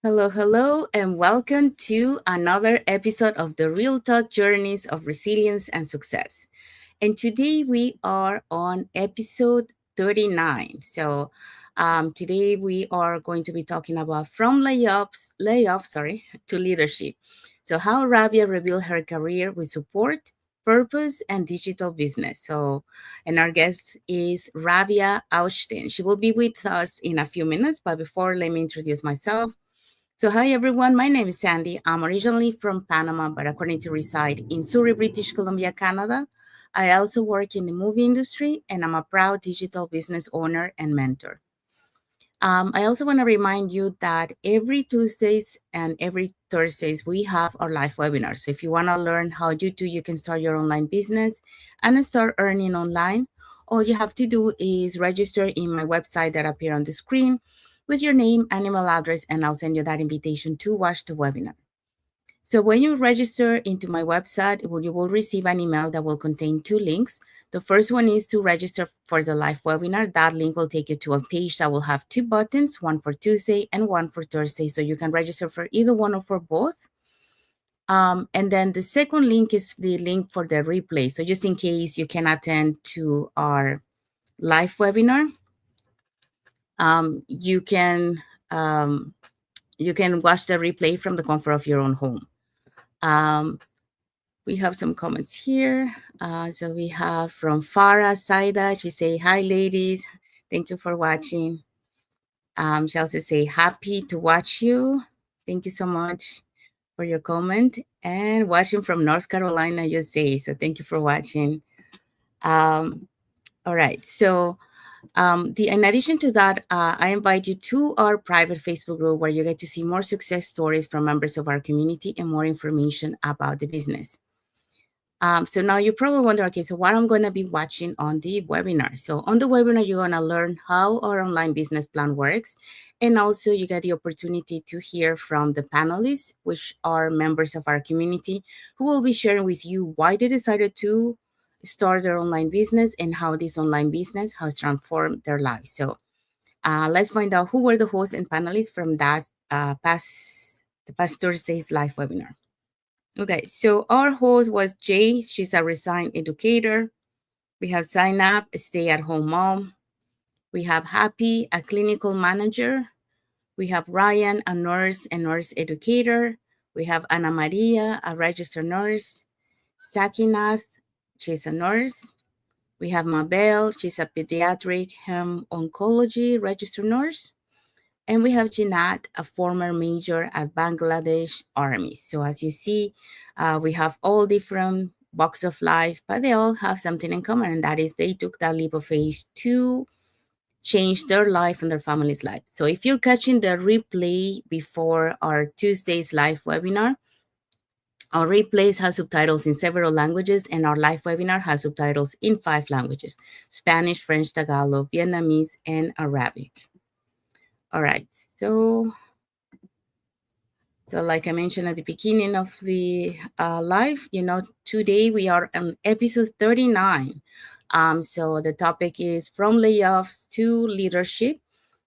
Hello, and welcome to another episode of the Real Talk Journeys of Resilience and Success. And today we are on episode 39. Today we are going to be talking about from layoffs, to leadership. So, how Rabia rebuilt her career with support, purpose, and digital business. And our guest is Rabia Ouchtain. She will be with us in a few minutes, but before, let me introduce myself. So, hi everyone. My name is Sandy. I'm originally from Panama, but according to reside in Surrey, British Columbia, Canada. I also work in the movie industry, and I'm a proud digital business owner and mentor. I also want to remind you that every Tuesdays and every Thursdays we have our live webinars. So if you want to learn how you can start your online business and start earning online, all you have to do is register in my website that appear on the screen with your name and email address, and I'll send you that invitation to watch the webinar. So when you register into my website, you will receive an email that will contain two links. The first one is to register for the live webinar. That link will take you to a page that will have two buttons, one for Tuesday and one for Thursday. So you can register for either one or for both. And then the second link is the link for the replay. So just in case you can attend to our live webinar, you can watch the replay from the comfort of your own home. We have some comments here. So we have from Farah Saida. She say, hi, ladies. Thank you for watching. She also say, happy to watch you. Thank you so much for your comment. And watching from North Carolina, USA. So thank you for watching. All right. So in addition to that, I invite you to our private Facebook group where you get to see more success stories from members of our community and more information about the business. So now you probably wonder, okay, so what I'm going to be watching on the webinar. So on the webinar, you're going to learn how our online business plan works. And also you get the opportunity to hear from the panelists, which are members of our community, who will be sharing with you why they decided to start their online business and how this online business has transformed their lives. So let's find out who were the hosts and panelists from that past Thursday's live webinar. Okay, so our host was Jay. She's a resigned educator. We have Zainab, a stay-at-home mom. We have Happy, a clinical manager. We have Ryan, a nurse and nurse educator. We have Ana Maria, a registered nurse. Sakinath, she's a nurse. We have Mabel, she's a pediatric hem oncology registered nurse. And we have Jinat, a former major at Bangladesh Army. So as you see, we have all different walks of life, but they all have something in common, and that is they took that leap of faith to change their life and their family's life. So if you're catching the replay before our Tuesday's live webinar, our replays have subtitles in several languages, and our live webinar has subtitles in 5 languages: Spanish, French, Tagalog, Vietnamese, and Arabic. All right, so like I mentioned at the beginning of the live, today we are on episode 39. So the topic is from layoffs to leadership,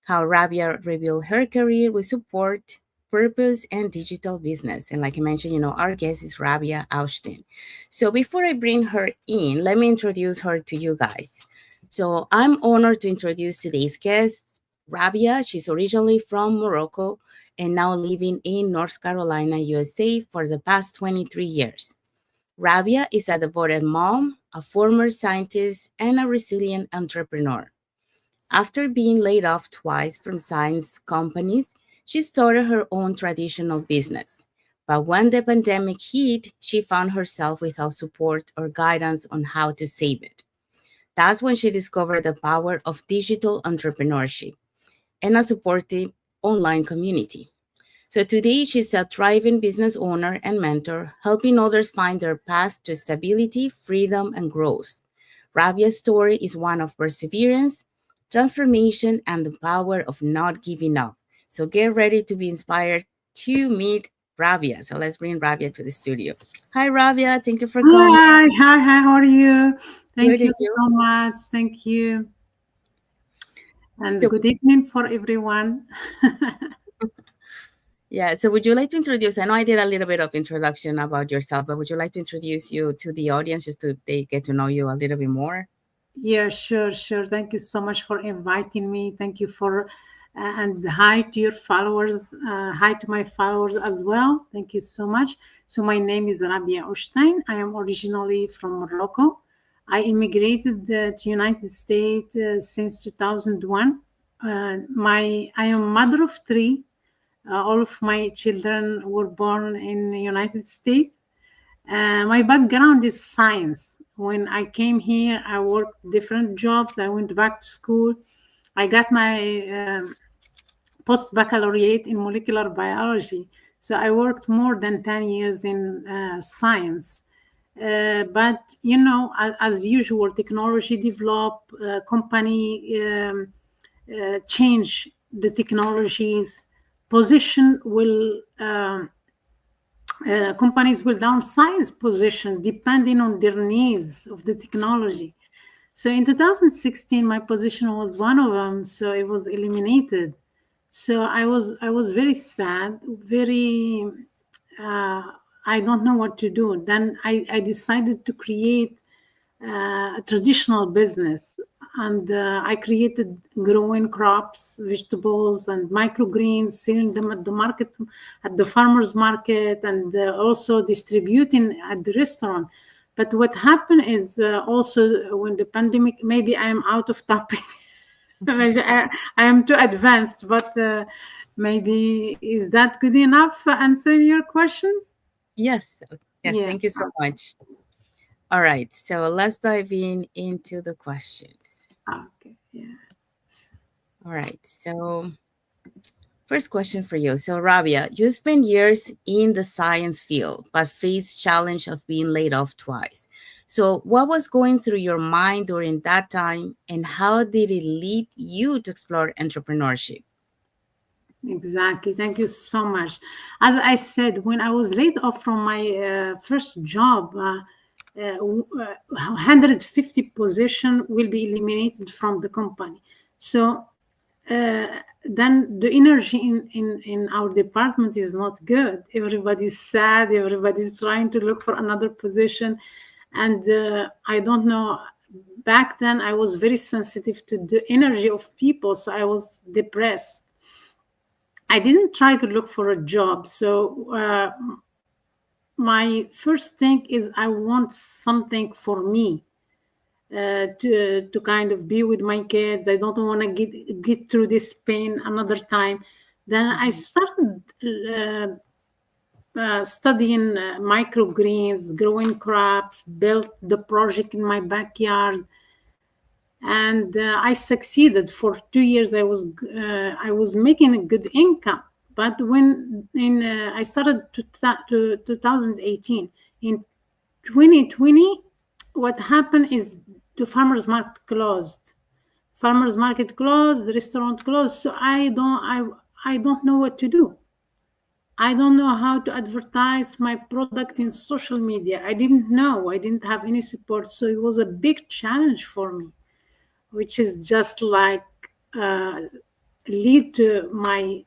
how Rabia rebuilt her career with support, purpose, and digital business. And like I mentioned, our guest is Rabia Ouchtain. So before I bring her in, let me introduce her to you guys. So I'm honored to introduce today's guest, Rabia. She's originally from Morocco and now living in North Carolina, USA for the past 23 years. Rabia is a devoted mom, a former scientist, and a resilient entrepreneur. After being laid off twice from science companies, she started her own traditional business. But when the pandemic hit, she found herself without support or guidance on how to save it. That's when she discovered the power of digital entrepreneurship and a supportive online community. So today, she's a thriving business owner and mentor, helping others find their path to stability, freedom, and growth. Rabia's story is one of perseverance, transformation, and the power of not giving up. So get ready to be inspired to meet Rabia. So let's bring Rabia to the studio. Hi, Rabia. Thank you for coming. Hi, how are you? Thank Good, you and you? so much. Thank you. And So good evening for everyone. Yeah. So would you like to introduce? I know I did a little bit of introduction about yourself, but would you like to introduce you to the audience just to they get to know you a little bit more? Yeah, sure, sure. Thank you so much for inviting me. Thank you for, and hi to your followers. Hi to my followers as well. Thank you so much. So my name is Rabia Ouchtain. I am originally from Morocco. I immigrated to United States since 2001. I am mother of three. All of my children were born in the United States. My background is science. When I came here, I worked different jobs. I went back to school. I got my post baccalaureate in molecular biology. So I worked more than 10 years in science. But as usual, technology develop, company change the technologies. Position will companies will downsize position depending on their needs of the technology. So in 2016, my position was one of them, so it was eliminated. So I was very sad, very I don't know what to do. Then I decided to create a traditional business, and I created growing crops, vegetables, and microgreens, selling them at the market, at the farmers market, and also distributing at the restaurant. But what happened is also when the pandemic, maybe I am out of topic. Maybe I am too advanced, but maybe is that good enough for answering your questions? Yes. Yes. Yeah. Thank you so much. All right. So let's dive in into the questions. Okay. Yeah. All right. So first question for you. So Rabia, you spent years in the science field, but faced challenge of being laid off twice. So what was going through your mind during that time, and how did it lead you to explore entrepreneurship? Exactly. Thank you so much. As I said, when I was laid off from my first job, 150 position will be eliminated from the company. So uh, then the energy in our department is not good. Everybody's sad. Everybody's trying to look for another position. And I don't know, back then I was very sensitive to the energy of people. So I was depressed. I didn't try to look for a job. So my first thing is I want something for me to kind of be with my kids. I don't want to get through this pain another time. Then I Mhm. started studying microgreens, growing crops, built the project in my backyard, and I succeeded. For 2 years I was making a good income. But when in I started to 2018, in 2020 what happened is the farmers market closed, the restaurant closed. So I don't know what to do. I don't know how to advertise my product in social media. I didn't know. I didn't have any support, so it was a big challenge for me, which is just like uh, lead to my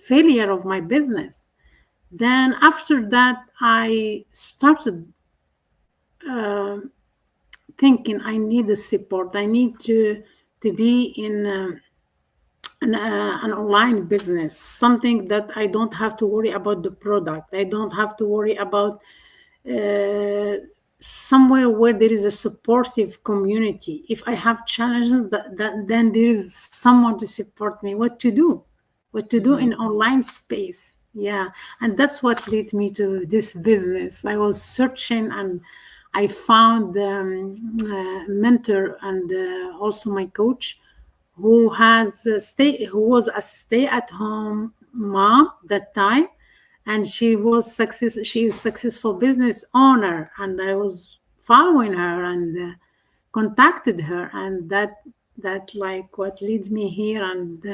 failure of my business. Then after that, I started thinking I need the support. I need to be in an online business, something that I don't have to worry about the product. I don't have to worry about uh, somewhere where there is a supportive community. If I have challenges, then there is someone to support me. What to do Mhm. in online space. Yeah, and that's what led me to this business. I was searching, and I found mentor and also my coach, who was a stay-at-home mom that time, and she is successful business owner, and I was following her and contacted her, and that like what leads me here. And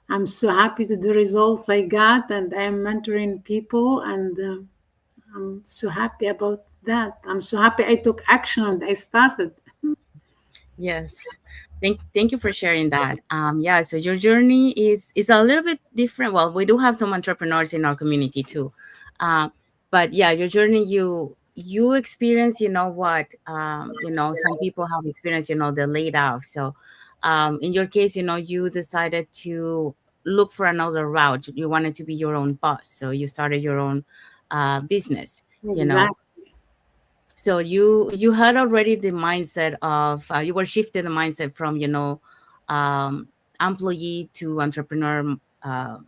I'm so happy to the results I got, and I'm mentoring people, and I'm so happy about that. I'm so happy I took action and I started. Yes. Thank you for sharing that. Yeah, so your journey is a little bit different. Well, we do have some entrepreneurs in our community too, but yeah, your journey, you experience, what, some people have experienced, the laid off. So, in your case, you decided to look for another route. You wanted to be your own boss, so you started your own business. You know, Exactly. so you had already the mindset of, you were shifting the mindset from, um, employee to entrepreneur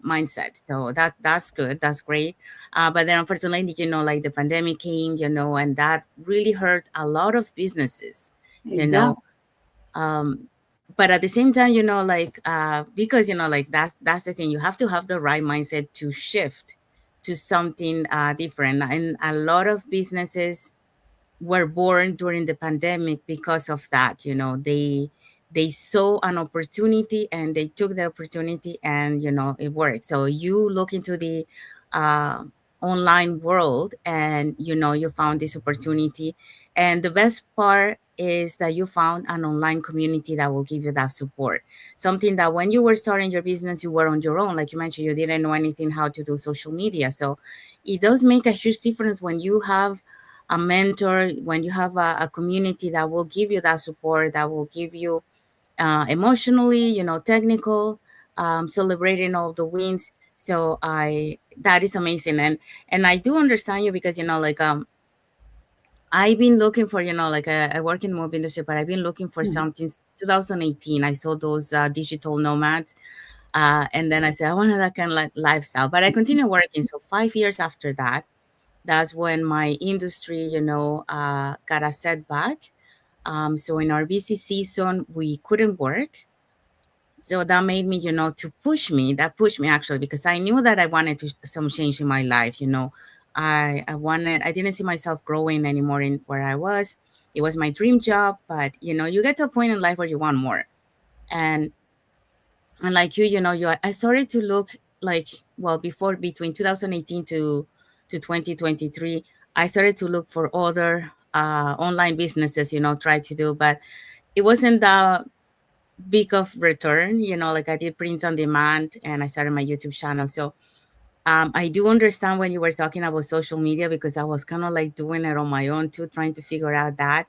mindset. So that's good, that's great. But then unfortunately, like the pandemic came, and that really hurt a lot of businesses, you It does. know um but at the same time, like, because, like, that's the thing, you have to have the right mindset to shift to something different. And a lot of businesses were born during the pandemic because of that. They saw an opportunity and they took the opportunity, and it worked. So you look into the uh, online world, and you found this opportunity. And the best part is that you found an online community that will give you that support. Something that when you were starting your business, you were on your own. Like you mentioned, you didn't know anything how to do social media. So it does make a huge difference when you have a mentor, when you have a community that will give you that support, that will give you emotionally, technical, celebrating all the wins. So that is amazing. And I do understand you, because, like, I've been looking for, like, I work in the movie industry, but I've been looking for Mhm. something since 2018. I saw those digital nomads. And then I said, I wanted that kind of like lifestyle, but I continue working. So 5 years after that, that's when my industry, got a setback. So in our busy season, we couldn't work. So that made me, to push me. That pushed me actually, because I knew that I wanted some change in my life. I didn't see myself growing anymore in where I was. It was my dream job, but you get to a point in life where you want more. And and like I started to look, like, well, before, between 2018 to 2023, I started to look for other online businesses, try to do, but it wasn't that big of return. Like, I did print on demand, and I started my YouTube channel. So I do understand when you were talking about social media, because I was kind of like doing it on my own too, trying to figure out that,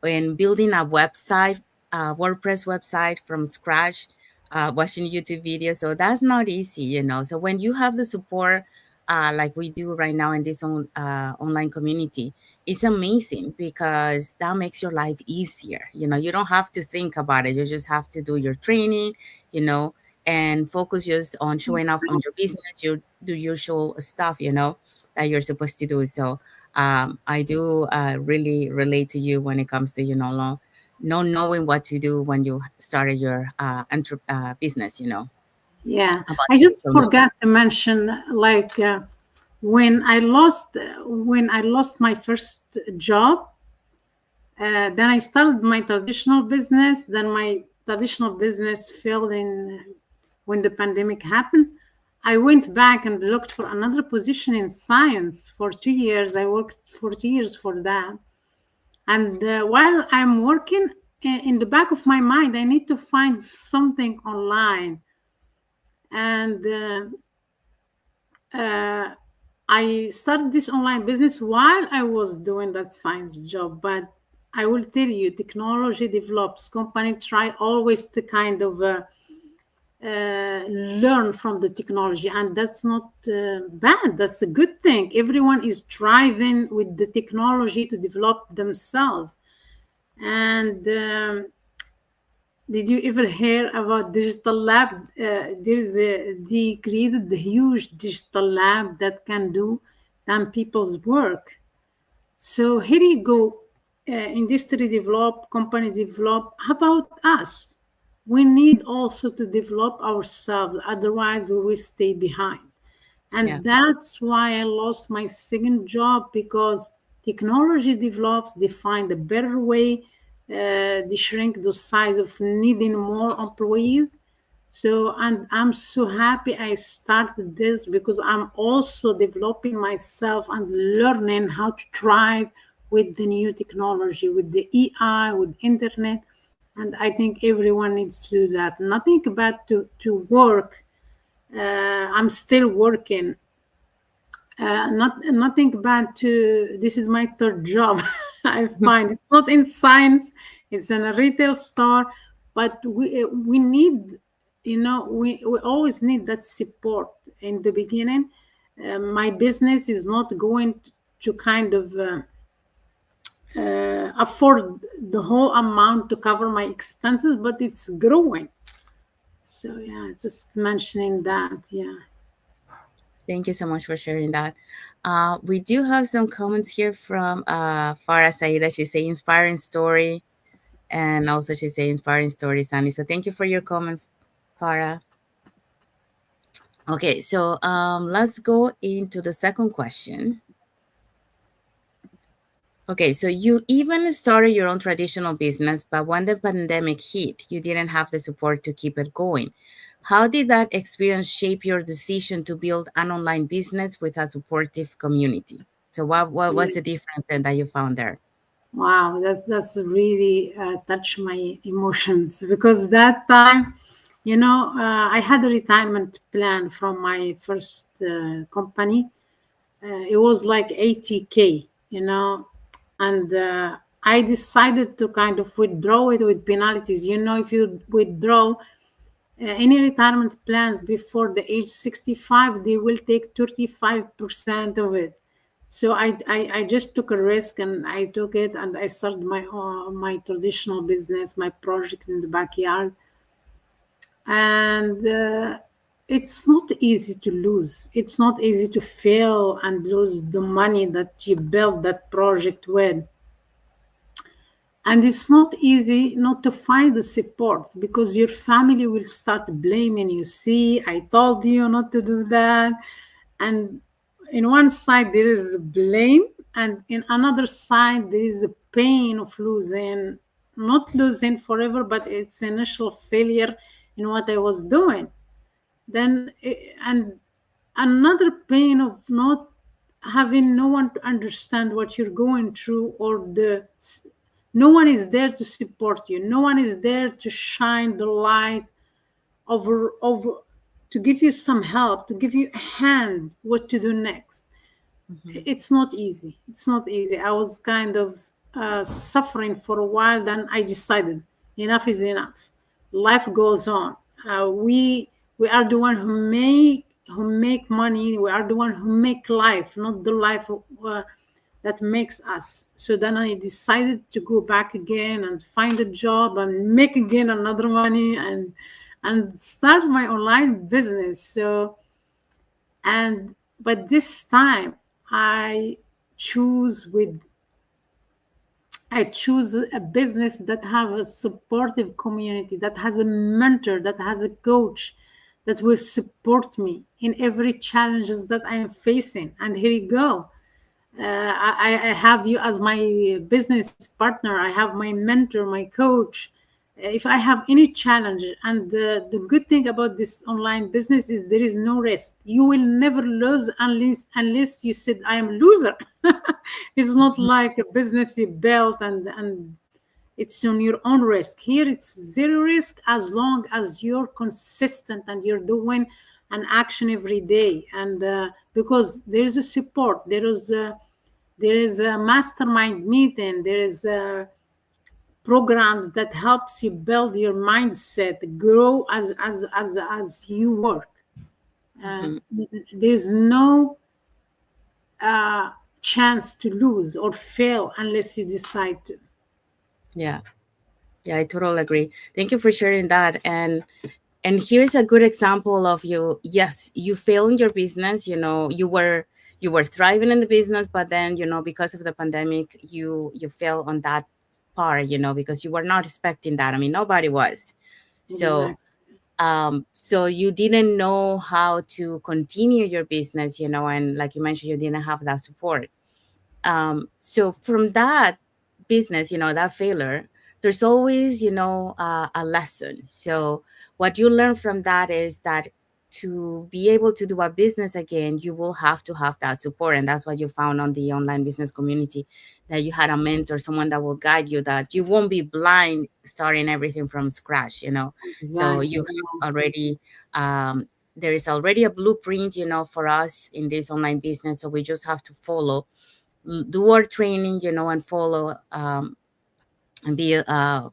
and building a website, a WordPress website from scratch, watching YouTube videos. So that's not easy, So when you have the support, like we do right now in this online community, it's amazing, because that makes your life easier. You don't have to think about it. You just have to do your training, you know, and focus just on showing off on your business, your the usual stuff, that you're supposed to do. So I do really relate to you when it comes to, not knowing what to do when you started your business, Yeah, about I just digital nomad. forgot to mention, like, when I lost my first job, then I started my traditional business. Then my traditional business failed when the pandemic happened. I went back and looked for another position in science for 2 years. I worked for 2 years for that. And while I'm working, in the back of my mind, I need to find something online. And uh, I started this online business while I was doing that science job. But I will tell you, technology develops. Company try always to kind of learn from the technology, and that's not bad. That's a good thing. Everyone is striving with the technology to develop themselves. And did you ever hear about digital lab? They created the huge digital lab that can do done people's work. So here you go. Industry develop, company develop. How about us? We need also to develop ourselves. Otherwise, we will stay behind. Yeah, And that's why I lost my second job, because technology develops, they find a better way, they shrink the size of needing more employees. So, and I'm so happy I started this, because I'm also developing myself and learning how to thrive with the new technology, with the AI, with internet. And I think everyone needs to do that. Nothing bad to work. I'm still working. Nothing bad to, this is my third job. I find it's not in science, it's in a retail store, but we need, we always need that support in the beginning. My business is not going to kind of afford the whole amount to cover my expenses, but it's growing. So yeah, just mentioning that. Yeah. Thank you so much for sharing that. We do have some comments here from Farah Saida. She say inspiring story, and also she say inspiring story, Sunny. So thank you for your comment, Farah. Okay, so let's go into the second question. Okay, so you even started your own traditional business, but when the pandemic hit, you didn't have the support to keep it going. How did that experience shape your decision to build an online business with a supportive community? So what was the difference then that you found there? Wow, that's really touched my emotions, because that time, I had a retirement plan from my first company. It was like 80K, and I decided to kind of withdraw it with penalties. If you withdraw any retirement plans before the age 65, they will take 35% of it. So I just took a risk, and I took it, and I started my traditional business, my project in the backyard. And it's not easy to lose. It's not easy to fail and lose the money that you built that project with. And it's not easy not to find the support, because your family will start blaming you. See, I told you not to do that. And in one side, there is blame, and in another side, there is a pain of losing, not losing forever, but it's initial failure in what I was doing. Then, and another pain of not having no one to understand what you're going through, or no one is there to support you, no one is there to shine the light over, to give you some help, to give you a hand what to do next. Mhm. It's not easy. It's not easy. I was kind of suffering for a while. Then I decided enough is enough. Life goes on. We are the one who make money. We are the one who make life, not the life that makes us. So then I decided to go back again and find a job and make again another money, and start my online business. So, and but this time I choose with I choose a business that have a supportive community, that has a mentor, that has a coach, that will support me in every challenges that I am facing. And here you go. I have you as my business partner. I have my mentor, my coach. If I have any challenge, and the good thing about this online business is there is no risk. You will never lose unless you said I am loser. It's not Mhm. like a business you built and it's on your own risk. Here it's zero risk as long as you're consistent and you're doing an action every day. And because there is a support, there is a mastermind meeting, there is programs that helps you build your mindset, grow as you work. uh, Mhm. there's no uh, chance to lose or fail unless you decide to. Yeah, yeah, I totally agree. Thank you for sharing that. And here's a good example of you. Yes, you failed in your business. You were thriving in the business, but then because of the pandemic, you fell on that part. Because you were not expecting that. I mean, nobody was. So Exactly. so you didn't know how to continue your business. And like you mentioned, you didn't have that support. So from that business, that failure, there's always a lesson. So what you learn from that is that to be able to do a business again, you will have to have that support. And that's what you found on the online business community, that you had a mentor, someone that will guide you, that you won't be blind starting everything from scratch, so Exactly. you have already, there is already a blueprint, for us in this online business. So we just have to follow, do our training, and follow, and be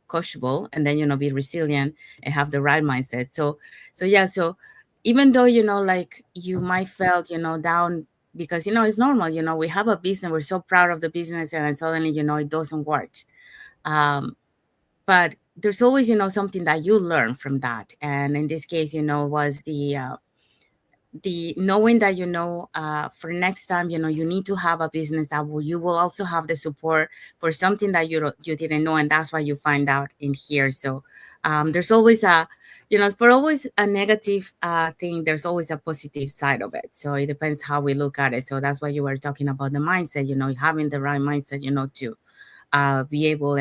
coachable, and then be resilient and have the right mindset. So yeah, so even though like you might felt down, because it's normal, we have a business, we're so proud of the business, and then suddenly it doesn't work. um but there's always something that you learn from that. And in this case, was the knowing that for next time, you need to have a business that you will also have the support for something that you didn't know, and that's why you find out in here. So there's always a, for always a negative thing, there's always a positive side of it. So it depends how we look at it. So that's why you were talking about the mindset, having the right mindset, to be able.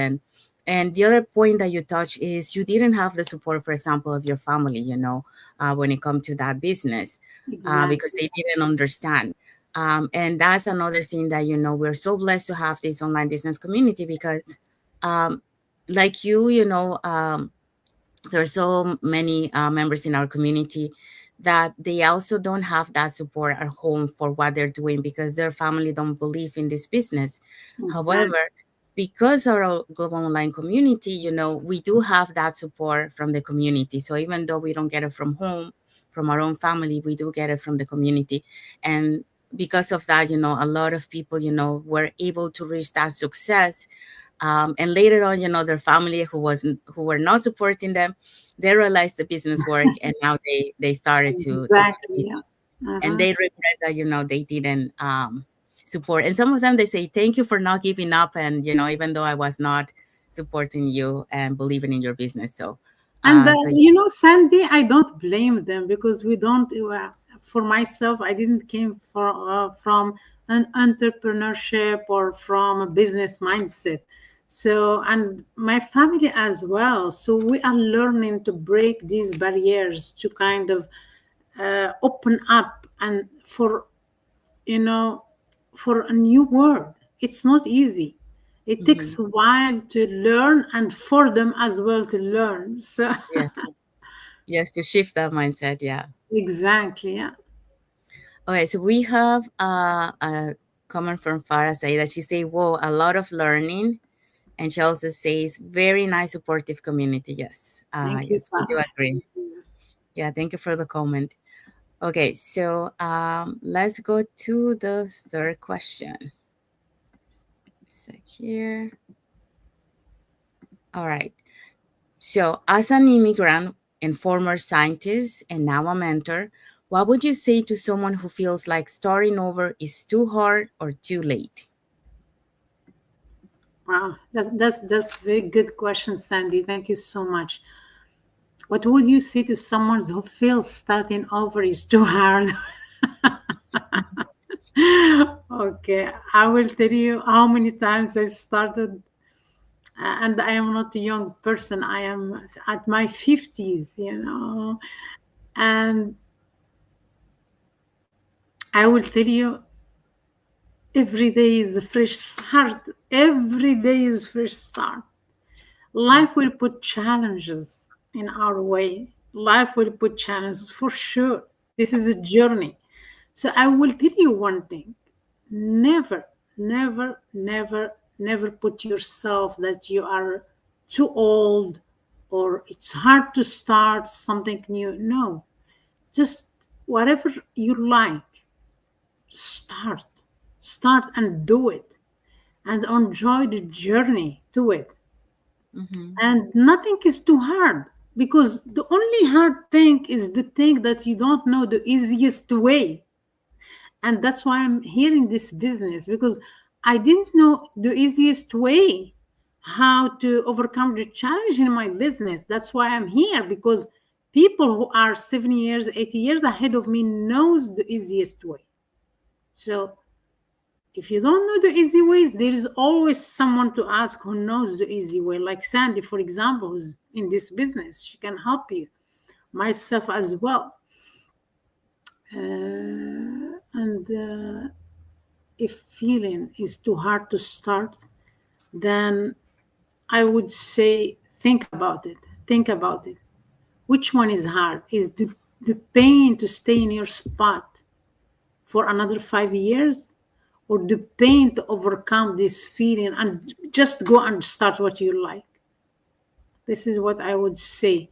And the other point that you touch is you didn't have the support, for example, of your family, when it comes to that business, because Exactly. they didn't understand. And that's another thing that, we're so blessed to have this online business community, because um, like there's so many members in our community that they also don't have that support at home for what they're doing, because their family don't believe in this business. Exactly. However, because our global online community, we do have that support from the community. So even though we don't get it from home, from our own family, we do get it from the community. And because of that, a lot of people, were able to reach that success. And later on, their family who were not supporting them, they realized the business work, and now they started to be Exactly. busy. Yeah. And Uh-huh. they regret that, they didn't support. And some of them, they say thank you for not giving up, and even though I was not supporting you and believing in your business. So And so Sandy, I don't blame them because we don't. For myself, I didn't came from an entrepreneurship or from a business mindset. So, and my family as well. So we are learning to break these barriers to kind of open up and you know for a new world. It's not easy. It mhm. takes a while to learn and for them as well to learn. So Yes, yes, to shift that mindset. Yeah. exactly, yeah. Okay, so we have a comment from Farah say that she say, "Whoa, a lot of learning." And she also says, very nice, supportive community. Yes. Thank you, Yes, we do Farah. agree. Yeah, thank you for the comment. Okay, so let's go to the third question. So here. All right. So, as an immigrant and former scientist and now a mentor, what would you say to someone who feels like starting over is too hard or too late? Wow, that's very good question, Sandy. Thank you so much. What would you say to someone who feels starting over is too hard? Okay, I will tell you how many times I started, and I am not a young person. I am at my 50s, and I will tell you every day is a fresh start. Every day is fresh start. Life will put challenges in our way. Life will put challenges for sure. This is a journey. So I will tell you one thing. Never, never, never, never put yourself that you are too old or it's hard to start something new. No, just whatever you like, start. Start and do it and enjoy the journey to it. Mm-hmm. And nothing is too hard because the only hard thing is the thing that you don't know the easiest way. And that's why I'm here in this business because I didn't know the easiest way how to overcome the challenge in my business. That's why I'm here because people who are 70 years, 80 years ahead of me knows the easiest way. So if you don't know the easy ways, there is always someone to ask who knows the easy way, like Sandy, for example, who's in this business. She can help you, myself as well. And if feeling is too hard to start, then I would say think about it. Think about it. Which one is hard? Is the pain to stay in your spot for another 5 years, or the pain to overcome this feeling and just go and start what you like? This is what I would say.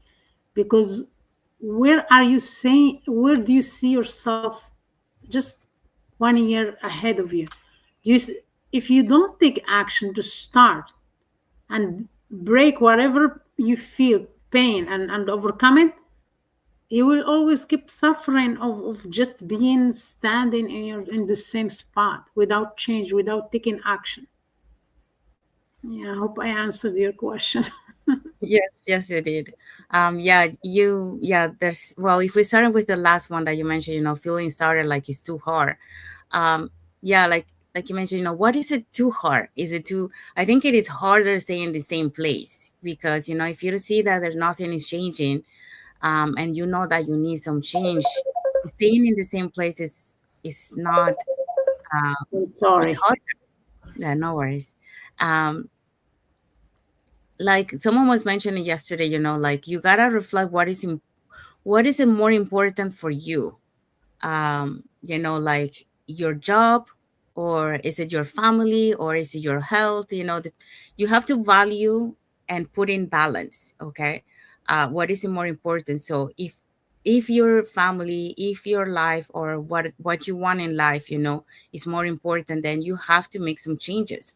Because where do you see yourself just 1 year ahead of you? you if you don't take action to start and break whatever you feel pain and overcome it, you will always keep suffering of just being standing in the same spot without change, without taking action. Yeah, I hope I answered your question. Yes, yes, you did. There's, well, if we started with the last one that you mentioned, feeling started like it's too hard. Um, yeah, like you mentioned, what is it too hard? Is it too, I think it is harder to stay in the same place because, if you see that there's nothing is changing, and you know that you need some change, staying in the same place is not, I'm it's sorry. hard. Yeah, no worries. Um, like someone was mentioning yesterday, like you gotta reflect what is it more important for you, like your job, or is it your family, or is it your health? You have to value and put in balance. Okay, what is it more important? So if your family, if your life, or what you want in life, is more important, then you have to make some changes.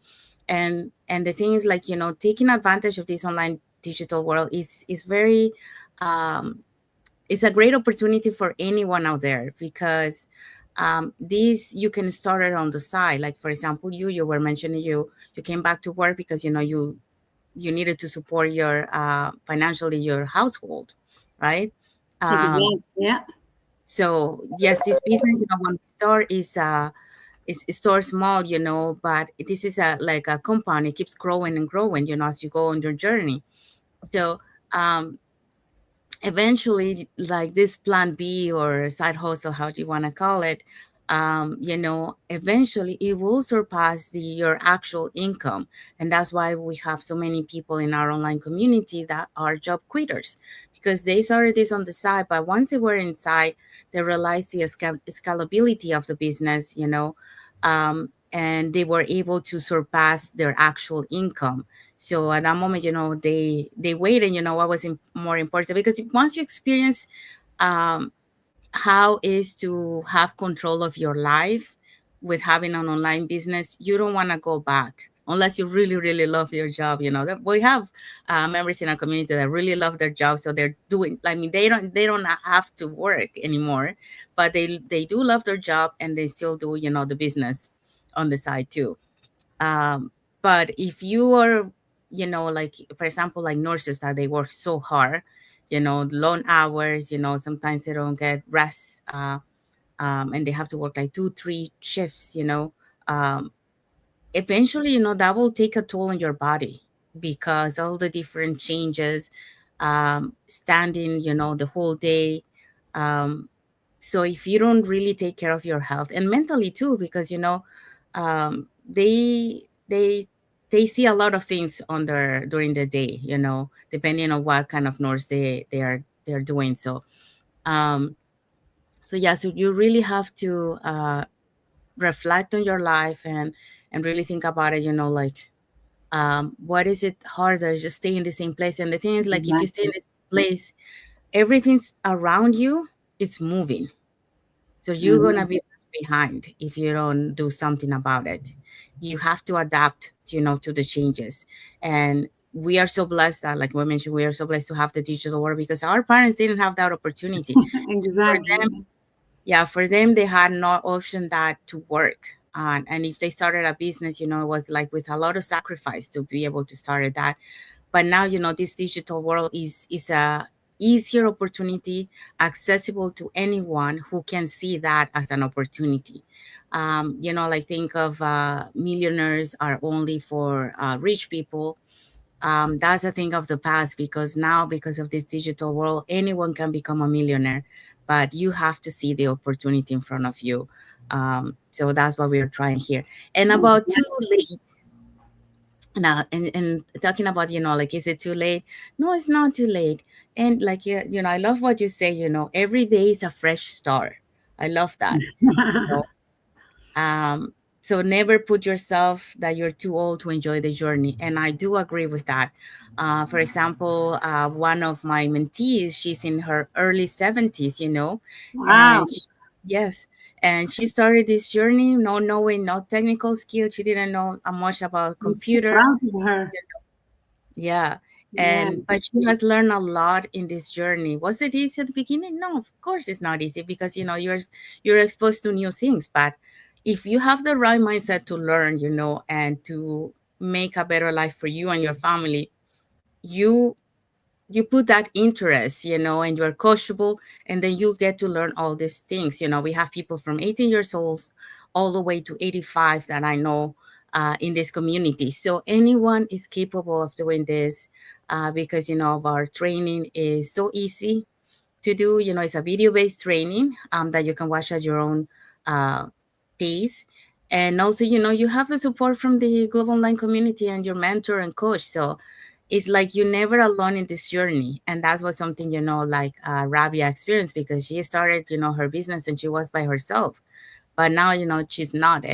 And the thing is, like, taking advantage of this online digital world is very, um it's a great opportunity for anyone out there, because this, you can start it on the side. Like, for example, you were mentioning, you came back to work because you needed to support your, financially, your household, right? um Exactly. Yeah. so yes, this business, when we start, is start small, but this is a, like a compound. It keeps growing and growing, as you go on your journey. So um eventually, like, this plan B or side hustle, how do you want to call it, eventually it will surpass your actual income. And that's why we have so many people in our online community that are job quitters, because they started this on the side, but once they were inside, they realized the scalability of the business, and they were able to surpass their actual income. So at that moment, they waited, what was more important, because once you experience, um, how is to have control of your life with having an online business, you don't want to go back unless you really, really love your job. We have, members in our community that really love their job, so they're doing, I mean, they don't have to work anymore, but they do love their job, and they still do, the business on the side too. um, but if you are, like, for example, like nurses, that they work so hard, long hours, sometimes they don't get rest, and they have to work like 2 3 shifts, um, eventually, that will take a toll on your body, because all the different changes, standing, the whole day. um, so if you don't really take care of your health, and mentally too, because um, they they they see a lot of things on their during the day, depending on what kind of nurse they're doing. Um so yeah, so you really have to, reflect on your life, and really think about it, like, what is it harder, just stay in the same place? And the thing is, like, if you stay in Exactly. this place, everything's around you is moving. So you're gonna Mhm. be left behind if you don't do something about it. You have to adapt, to the changes. And we are so blessed that, like we mentioned, we are so blessed to have the digital world, because our parents didn't have that opportunity. So for them, Exactly. yeah, for them, they had no option that to work. And if they started a business, it was like with a lot of sacrifice to be able to start that. But now, this digital world is a easier opportunity, accessible to anyone who can see that as an opportunity. Like, think of, millionaires are only for, rich people. That's a thing of the past, because now, because of this digital world, anyone can become a millionaire, but you have to see the opportunity in front of you. So that's what we're trying here. And about too late now, and talking about, like, is it too late? No, it's not too late. And like, I love what you say, every day is a fresh start. I love that. um, so never put yourself that you're too old to enjoy the journey. And I do agree with that. For example, one of my mentees, she's in her early 70s, Wow. and yes, and she started this journey, no knowing, no technical skill. She didn't know much about I'm so computer. proud of her. Yeah. Yeah, And but she has learned a lot in this journey. Was it easy at the beginning? No, of course it's not easy, because you're exposed to new things. But if you have the right mindset to learn, and to make a better life for you and your family, you you put that interest, and you're coachable, and then you get to learn all these things. We have people from 18 years old all the way to 85 that I know in this community. So anyone is capable of doing this, because, our training is so easy to do. It's a video-based training that you can watch at your own uh, pace. And also, you have the support from the global online community and your mentor and coach. So it's like you're never alone in this journey. And that was something, like Rabia experienced, because she started, her business and she was by herself. But now, she's not.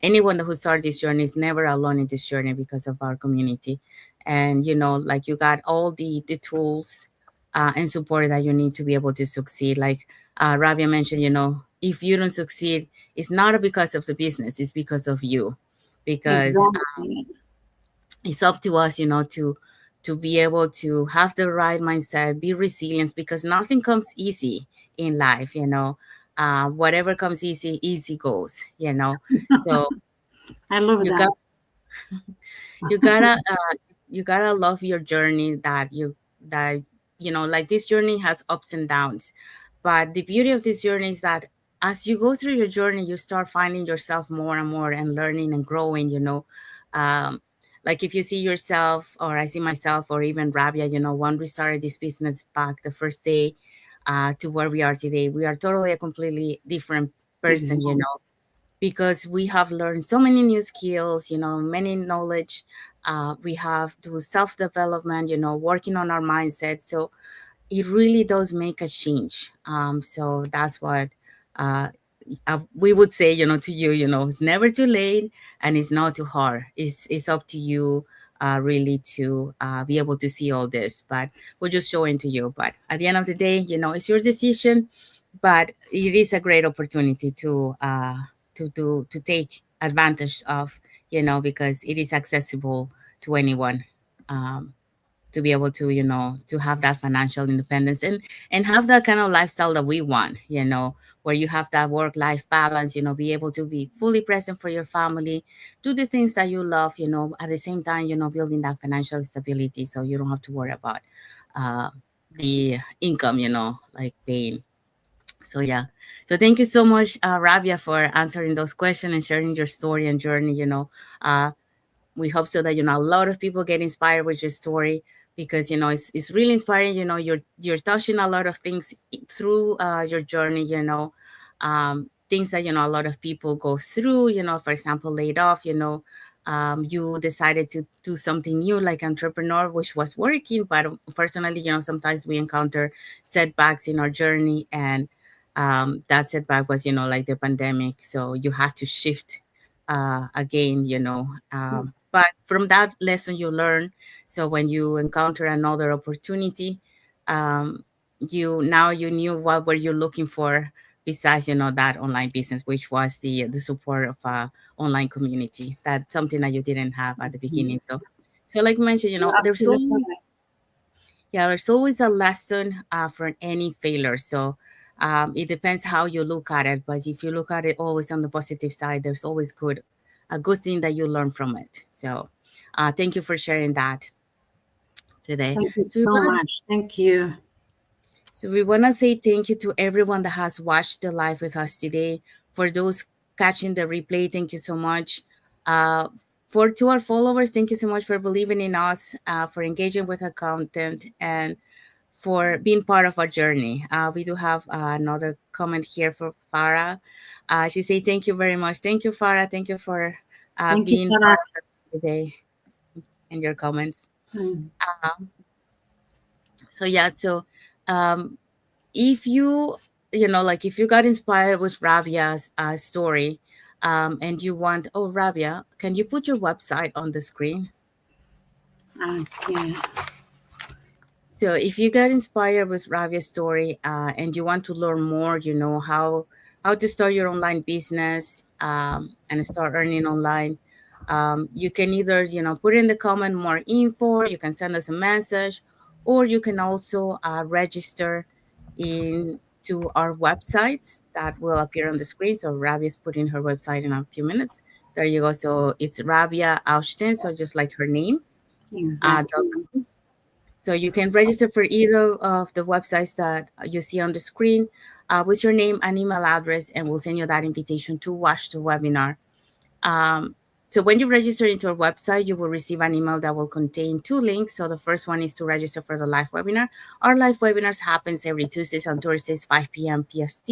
Anyone who started this journey is never alone in this journey because of our community. And, like, you got all the tools and support that you need to be able to succeed. Like Rabia mentioned, if you don't succeed, it's not because of the business, it's because of you. Because exactly. it's up to us, to be able to have the right mindset, be resilient, because nothing comes easy in life. Whatever comes easy, easy goes. So I love you got that. you gotta you gotta love your journey, that like, this journey has ups and downs, but the beauty of this journey is that as you go through your journey, you start finding yourself more and more, and learning and growing. um, like, if you see yourself, or I see myself, or even Rabia, when we started this business back the first day, to where we are today, we are totally a completely different person, Exactly. because we have learned so many new skills, many knowledge. We have to self-development, working on our mindset. So it really does make a change. So that's what uh, we would say, to you, it's never too late, and it's not too hard. It's up to you, really, to be able to see all this. But we're just showing to you. But at the end of the day, it's your decision. But it is a great opportunity to take advantage of, because it is accessible to anyone. Um, to be able to have that financial independence, and have that kind of lifestyle that we want, where you have that work life balance, be able to be fully present for your family, do the things that you love, at the same time, building that financial stability, so you don't have to worry about uh, the income, like paying. So yeah. So thank you so much, Rabia, for answering those questions and sharing your story and journey. Uh, we hope so that a lot of people get inspired with your story, because it's really inspiring. You're touching a lot of things through your journey. Things that a lot of people go through. For example, laid off. You decided to do something new, like entrepreneur, which was working, but unfortunately, sometimes we encounter setbacks in our journey, and that setback was like the pandemic, so you have to shift again. But from that lesson you learn, so when you encounter another opportunity, um, you knew what were you looking for, besides that online business, which was the support of a online community. That's something that you didn't have at the beginning. So like you mentioned, You're there's absolutely always, right. yeah, there's always a lesson for any failure. So it depends how you look at it. But if you look at it always on the positive side, there's always a good thing that you learn from it. So thank you for sharing that today. Thank you So we so want to much. Thank you. so we want to say thank you to everyone that has watched the live with us today. For those catching the replay, thank you so much. Uh, For to our followers, thank you so much for believing in us, for engaging with our content, and for being part of our journey. We do have another comment here for Farah. She say, "Thank you very much. Thank you, Farah. Thank you for Thank you, being Farah. part of the today and your comments." Mm, Um, so yeah, so um, if you like if you got inspired with Rabia's story, and you want, oh Rabia, can you put your website on the screen? okay. So if you get inspired with Ravia's story, and you want to learn more, how to start your online business, and start earning online, you can either put in the comment more info. You can send us a message, or you can also register in to our websites that will appear on the screen. So Ravia's putting her website in a few minutes. There you go. So it's Rabia Ouchtain, so just like her name. Exactly. So you can register for either of the websites that you see on the screen, with your name and email address, and we'll send you that invitation to watch the webinar. Um, so when you register into our website, you will receive an email that will contain two links. So the first one is to register for the live webinar. Our live webinars happens every Tuesdays and Thursdays, 5 p.m. PST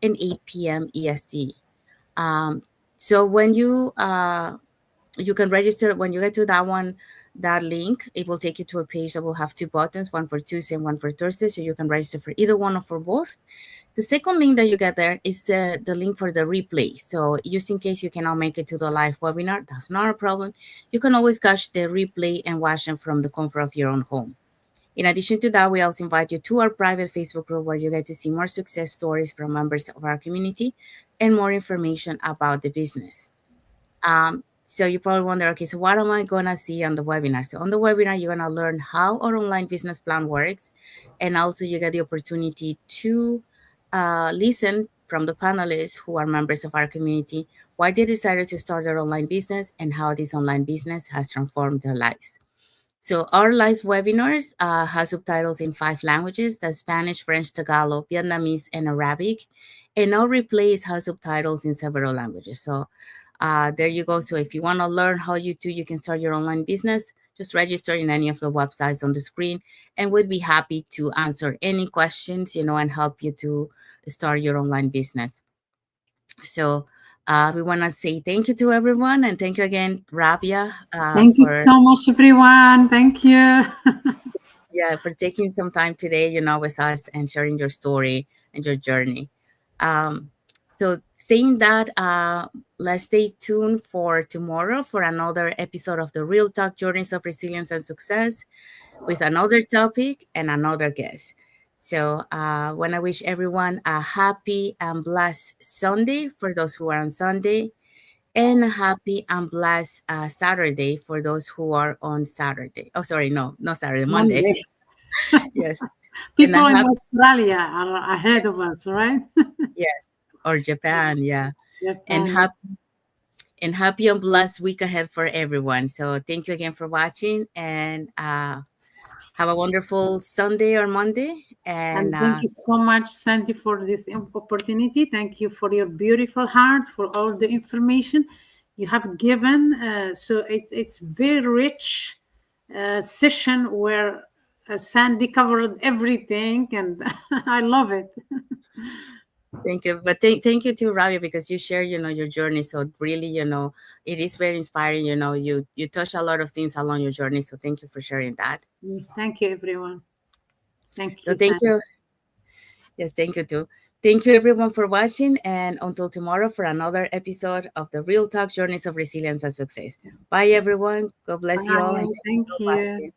and 8 p.m. EST. Um, so when you can register when you get to that link. It will take you to a page that will have two buttons, one for Tuesday and one for Thursday, so you can register for either one or for both. The second link that you get there is the link for the replay. So just in case you cannot make it to the live webinar, that's not a problem. You can always catch the replay and watch them from the comfort of your own home. In addition to that, we also invite you to our private Facebook group, where you get to see more success stories from members of our community and more information about the business. So you probably wonder, okay, so what am I gonna see on the webinar? So on the webinar, you're gonna learn how our online business plan works, and also you get the opportunity to listen from the panelists who are members of our community, why they decided to start their online business and how this online business has transformed their lives. So our live webinars have subtitles in 5 languages: the Spanish, French, Tagalog, Vietnamese, and Arabic. And our replays have subtitles in several languages. So there you go. So if you want to learn how you can start your online business, just register in any of the websites on the screen, and we'd be happy to answer any questions, and help you to start your online business. So we want to say thank you to everyone, and thank you again, Rabia, Thank you for so much, everyone. Thank you. taking some time today, with us and sharing your story and your journey. Um, so saying that, let's stay tuned for tomorrow for another episode of the Real Talk Journeys of Resilience and Success, with another topic and another guest. So want to wish everyone a happy and blessed Sunday for those who are on Sunday, and a happy and blessed Saturday for those who are on Saturday. Oh, sorry, no, not Saturday, Monday. Monday. Yes. And a People in happy, Australia are ahead of us, right? yes, or Japan, yeah. And Japan. happy and blessed week ahead for everyone. So thank you again for watching, and have a wonderful Sunday or Monday. And And thank you so much, Sandy, for this opportunity. Thank you for your beautiful heart, for all the information you have given. So it's very rich session where Sandy covered everything, and I love it. thank you. But thank you to Rabia, because you share, your journey. So really, it is very inspiring. You touch a lot of things along your journey. So thank you for sharing that. Thank you, everyone. Thank So you, thank Sandy. you. Yes, thank you too. Thank you everyone for watching, and until tomorrow for another episode of the Real Talk Journeys of Resilience and Success. Bye everyone. God bless you all, and Bye. thank you Thank for you. watching.